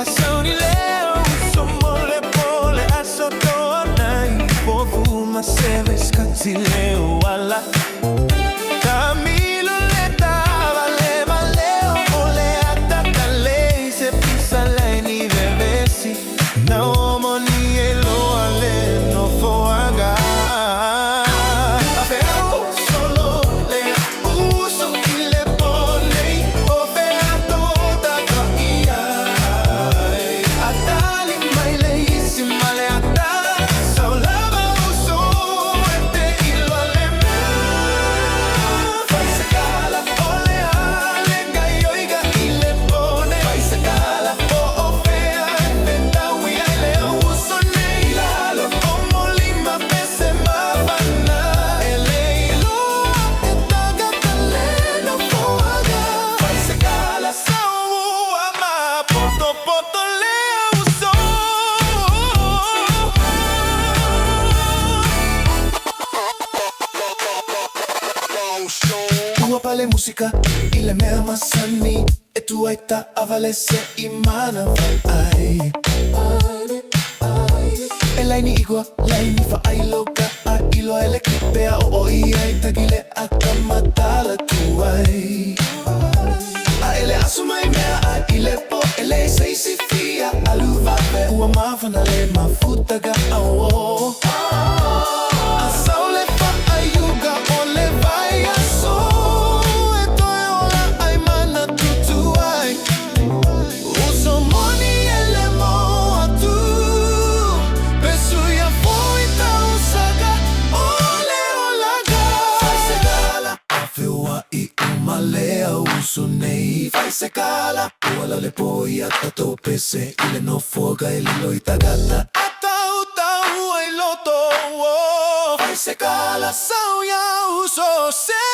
situazioni leo uso mole pole aso toa nai povu maseve skati leo wala Camilo le tava le maleo ole atata lei se pisa lei ni bebesi na omo ni elo ale no foaga Afeo solo le uso y le pone o fea toda caía Atali mai lei si male ata Saulava uso este hilo ale Fai sacala ole ale gaioiga y le pone Fai sacala o fea venta huia y le uso nei Lalo como lima pese mabana Ele iloa eta gata leno foaga Fai sacala saua ma poto poto le uso Tua pale musica ile mea masani E tu aita avalese imana ai E laini igua, laini fa ai loka A ilo ele kipea o ia e tagile akamatala tu ai A ele asuma i mea a ile po ele sei si fia Aluvape ua mavana le mafutaga au A saule fa ayuga ole vai a so E toi ola ai mana tutu ai Uso moni ele moa tu Pesu ya foi ta usaga ole olaga Fai segala Afeua i umalea uso nei Fai segala Uala le poi atato pese Ile no foga e lilo itagata Atau tau ai loto Fai segala Sau ya uso se